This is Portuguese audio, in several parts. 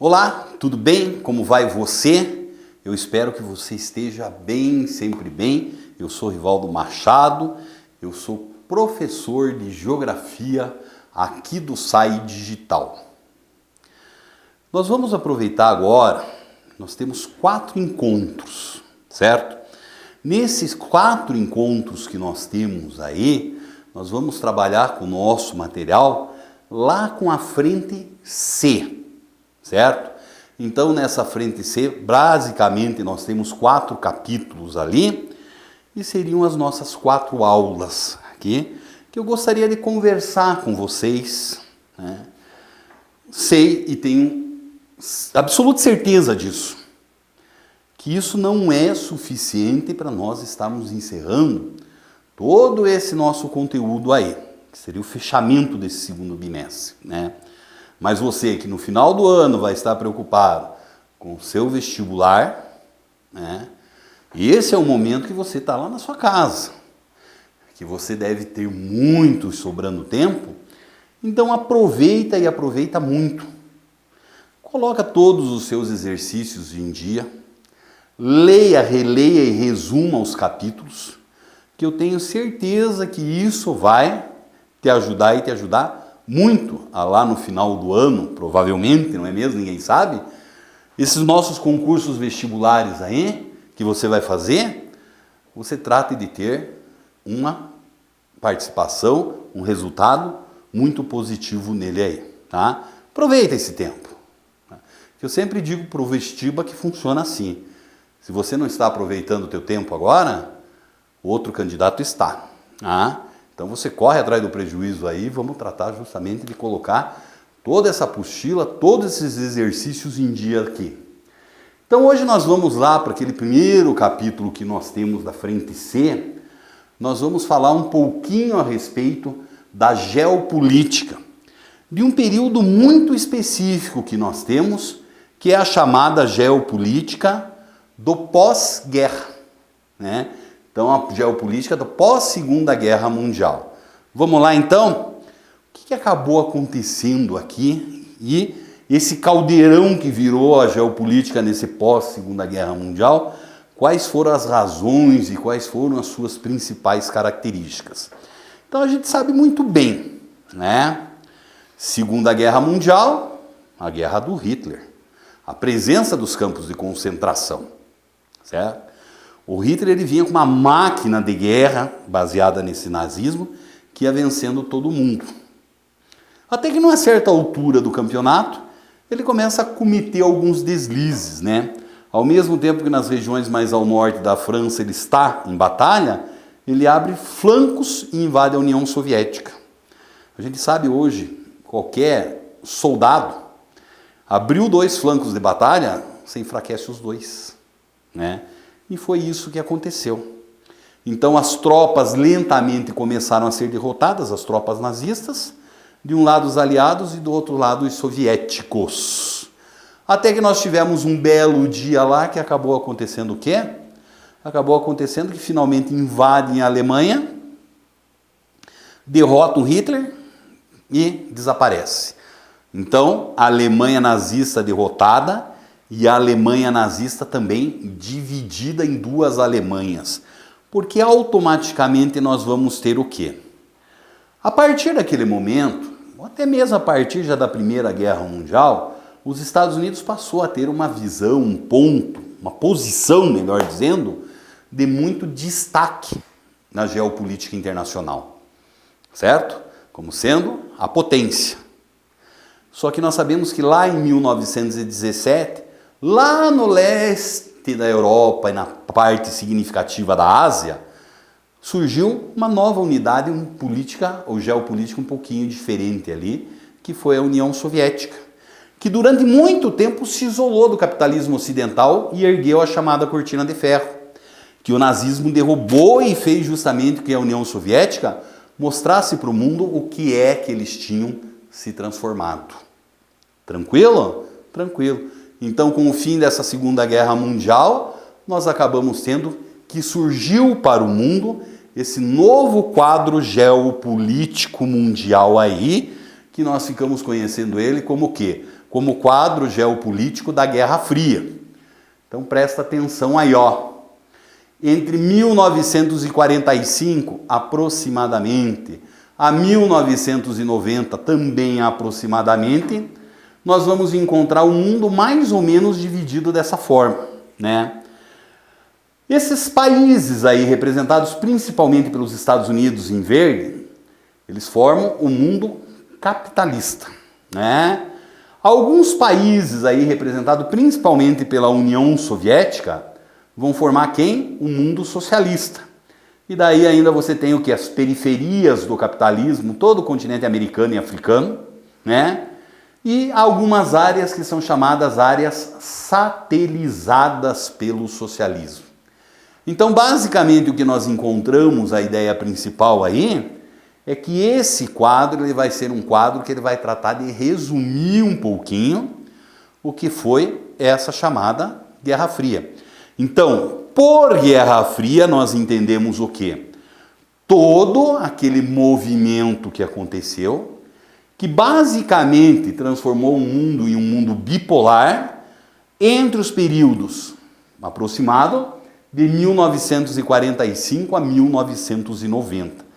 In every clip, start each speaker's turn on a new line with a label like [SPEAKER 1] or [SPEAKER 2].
[SPEAKER 1] Olá, tudo bem? Como vai você? Eu espero que você esteja bem, sempre bem. Eu sou Rivaldo Machado, eu sou professor de Geografia aqui do SAI Digital. Nós vamos aproveitar agora, nós temos 4 encontros, certo? Nesses 4 encontros que nós temos aí, nós vamos trabalhar com o nosso material lá com a frente C. Certo? Então, nessa frente C, basicamente, nós temos 4 capítulos ali e seriam as nossas 4 aulas aqui, que eu gostaria de conversar com vocês. Né? Sei e tenho absoluta certeza disso, que isso não é suficiente para nós estarmos encerrando todo esse nosso conteúdo aí, que seria o fechamento desse segundo bimestre, né? Mas você que no final do ano vai estar preocupado com o seu vestibular, né? E esse é o momento que você está lá na sua casa, que você deve ter muito sobrando tempo, então aproveita e aproveita muito. Coloca todos os seus exercícios em dia, leia, releia e resuma os capítulos, que eu tenho certeza que isso vai te ajudar e te ajudar muito lá no final do ano, provavelmente, não é mesmo? Ninguém sabe. Esses nossos concursos vestibulares aí, que você vai fazer, você trata de ter uma participação, um resultado muito positivo nele aí, tá? Aproveita esse tempo. Eu sempre digo para o vestibular que funciona assim. Se você não está aproveitando o teu tempo agora, outro candidato está, tá? Então você corre atrás do prejuízo aí, vamos tratar justamente de colocar toda essa apostila, todos esses exercícios em dia aqui. Então hoje nós vamos lá para aquele primeiro capítulo que nós temos da frente C, nós vamos falar um pouquinho a respeito da geopolítica, de um período muito específico que nós temos, que é a chamada geopolítica do pós-guerra, né? Então, a geopolítica da pós-Segunda Guerra Mundial. Vamos lá, então? O que acabou acontecendo aqui e esse caldeirão que virou a geopolítica nesse pós-Segunda Guerra Mundial, quais foram as razões e quais foram as suas principais características? Então, a gente sabe muito bem, né? Segunda Guerra Mundial, a guerra do Hitler, a presença dos campos de concentração, certo? O Hitler ele vinha com uma máquina de guerra baseada nesse nazismo que ia vencendo todo mundo. Até que numa certa altura do campeonato, ele começa a cometer alguns deslizes, né? Ao mesmo tempo que nas regiões mais ao norte da França ele está em batalha, ele abre flancos e invade a União Soviética. A gente sabe hoje, qualquer soldado abriu 2 flancos de batalha, você enfraquece os 2, né? E foi isso que aconteceu. Então as tropas lentamente começaram a ser derrotadas, as tropas nazistas, de um lado os aliados e do outro lado os soviéticos. Até que nós tivemos um belo dia lá que acabou acontecendo o quê? Acabou acontecendo que finalmente invadem a Alemanha, derrotam Hitler e desaparece. Então a Alemanha nazista derrotada, e a Alemanha nazista também dividida em 2 Alemanhas. Porque automaticamente nós vamos ter o quê? A partir daquele momento, ou até mesmo a partir já da Primeira Guerra Mundial, os Estados Unidos passou a ter uma visão, um ponto, uma posição, melhor dizendo, de muito destaque na geopolítica internacional. Certo? Como sendo a potência. Só que nós sabemos que lá em 1917, lá no leste da Europa e na parte significativa da Ásia, surgiu uma nova unidade, uma política ou geopolítica um pouquinho diferente ali, que foi a União Soviética, que durante muito tempo se isolou do capitalismo ocidental e ergueu a chamada cortina de ferro, que o nazismo derrubou e fez justamente que a União Soviética mostrasse para o mundo o que é que eles tinham se transformado. Tranquilo? Tranquilo. Então, com o fim dessa Segunda Guerra Mundial, nós acabamos tendo que surgiu para o mundo esse novo quadro geopolítico mundial aí, que nós ficamos conhecendo ele como o quê? como quadro geopolítico da Guerra Fria. Então presta atenção aí, ó. Entre 1945, aproximadamente, a 1990, também aproximadamente, nós vamos encontrar o mundo mais ou menos dividido dessa forma, né? Esses países aí, representados principalmente pelos Estados Unidos em verde, eles formam o mundo capitalista, né? Alguns países aí, representados principalmente pela União Soviética, vão formar quem? O mundo socialista. E daí ainda você tem o que? As periferias do capitalismo, todo o continente americano e africano, né? E algumas áreas que são chamadas áreas satelizadas pelo socialismo. Então, basicamente, o que nós encontramos, a ideia principal aí, é que esse quadro ele vai ser um quadro que ele vai tratar de resumir um pouquinho o que foi essa chamada Guerra Fria. Então, por Guerra Fria, nós entendemos o quê? Todo aquele movimento que aconteceu, que basicamente transformou o mundo em um mundo bipolar entre os períodos aproximados de 1945 a 1990.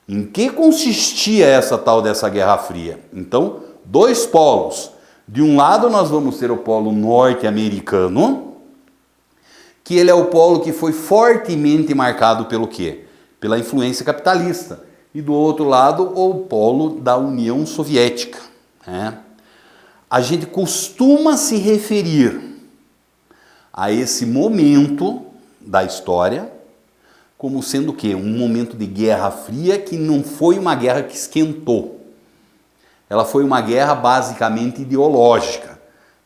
[SPEAKER 1] Em que consistia essa tal dessa Guerra Fria? Então, dois polos. De um lado nós vamos ter o polo norte-americano, que ele é o polo que foi fortemente marcado pelo quê? Pela influência capitalista. E do outro lado, o polo da União Soviética, né? A gente costuma se referir a esse momento da história como sendo o quê? Um momento de Guerra Fria que não foi uma guerra que esquentou. Ela foi uma guerra basicamente ideológica.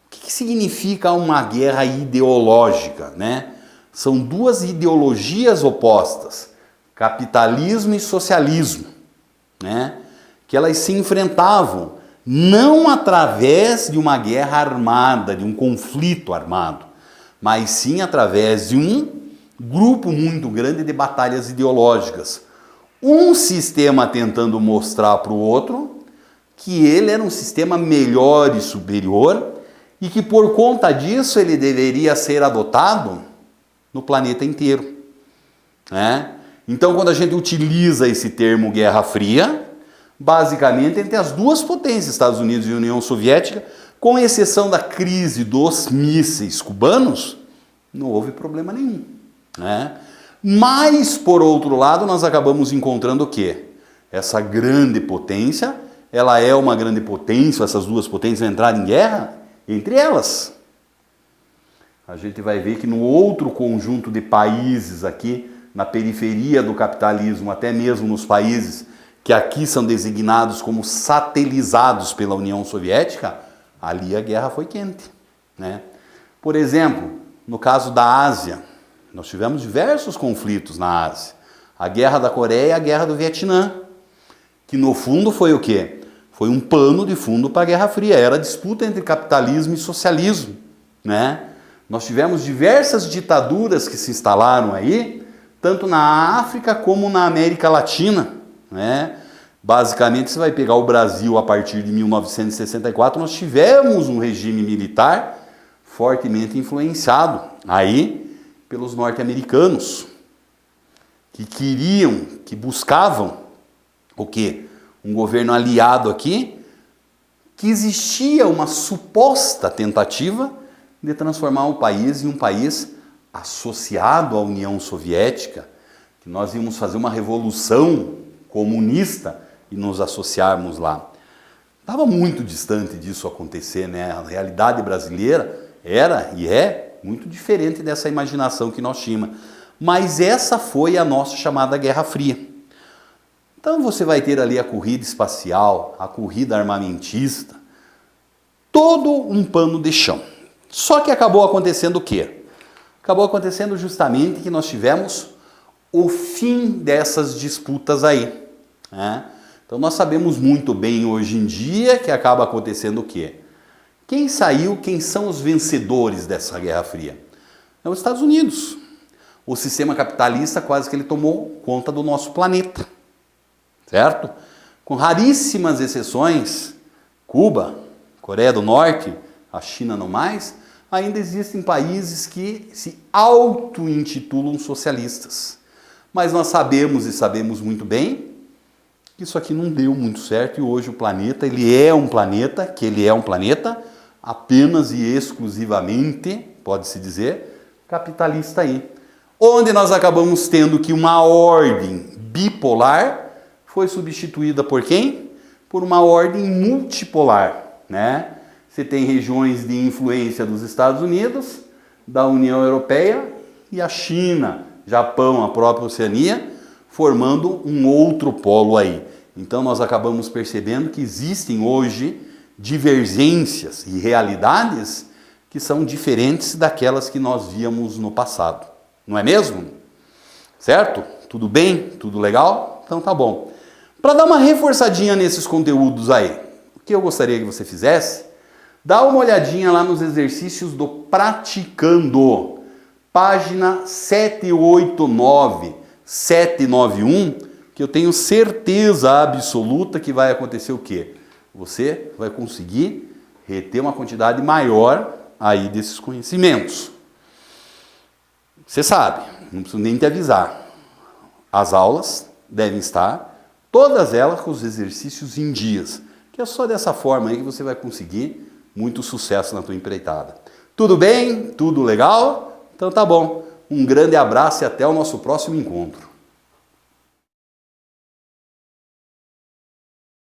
[SPEAKER 1] O que significa uma guerra ideológica, né? São duas ideologias opostas, capitalismo e socialismo, né? Que elas se enfrentavam não através de uma guerra armada, de um conflito armado, mas sim através de um grupo muito grande de batalhas ideológicas. Um sistema tentando mostrar para o outro que ele era um sistema melhor e superior e que por conta disso ele deveria ser adotado no planeta inteiro, né? Então, quando a gente utiliza esse termo Guerra Fria, basicamente entre as duas potências, Estados Unidos e União Soviética, com exceção da crise dos mísseis cubanos, não houve problema nenhum, né? Mas, por outro lado, nós acabamos encontrando o quê? Essa grande potência, ela é uma grande potência, essas duas potências entraram em guerra entre elas. A gente vai ver que no outro conjunto de países aqui, na periferia do capitalismo, até mesmo nos países que aqui são designados como satelizados pela União Soviética, ali a guerra foi quente, né? Por exemplo, no caso da Ásia, nós tivemos diversos conflitos na Ásia. A Guerra da Coreia e a Guerra do Vietnã, que no fundo foi o quê? Foi um pano de fundo para a Guerra Fria, era a disputa entre capitalismo e socialismo, né? Nós tivemos diversas ditaduras que se instalaram aí, tanto na África como na América Latina, né? Basicamente, você vai pegar o Brasil a partir de 1964, nós tivemos um regime militar fortemente influenciado aí pelos norte-americanos, que queriam, que buscavam o quê? Um governo aliado aqui, que existia uma suposta tentativa de transformar o país em um país associado à União Soviética, que nós íamos fazer uma revolução comunista e nos associarmos lá. Estava muito distante disso acontecer, né? A realidade brasileira era e é muito diferente dessa imaginação que nós tínhamos. Mas essa foi a nossa chamada Guerra Fria. Então você vai ter ali a corrida espacial, a corrida armamentista, todo um pano de chão. Só que acabou acontecendo o quê? Acabou acontecendo justamente que nós tivemos o fim dessas disputas aí, né? Então nós sabemos muito bem hoje em dia que acaba acontecendo o quê? Quem saiu, quem são os vencedores dessa Guerra Fria? É os Estados Unidos. O sistema capitalista quase que ele tomou conta do nosso planeta, certo? Com raríssimas exceções, Cuba Coreia do Norte, a China não mais, ainda existem países que se auto-intitulam socialistas. Mas nós sabemos, e sabemos muito bem, que isso aqui não deu muito certo e hoje o planeta, ele é um planeta apenas e exclusivamente, pode-se dizer, capitalista aí. Onde nós acabamos tendo que uma ordem bipolar foi substituída por quem? Por uma ordem multipolar, né? Você tem regiões de influência dos Estados Unidos, da União Europeia e a China, Japão, a própria Oceania, formando um outro polo aí. Então nós acabamos percebendo que existem hoje divergências e realidades que são diferentes daquelas que nós víamos no passado. Não é mesmo? Certo? Tudo bem? Tudo legal? Então tá bom. Para dar uma reforçadinha nesses conteúdos aí, o que eu gostaria que você fizesse, dá uma olhadinha lá nos exercícios do Praticando, página 789, 791, que eu tenho certeza absoluta que vai acontecer o quê? Você vai conseguir reter uma quantidade maior aí desses conhecimentos. Você sabe, não preciso nem te avisar. As aulas devem estar, todas elas com os exercícios em dias, que é só dessa forma aí que você vai conseguir muito sucesso na tua empreitada. Tudo bem? Tudo legal? Então tá bom. Um grande abraço e até o nosso próximo encontro.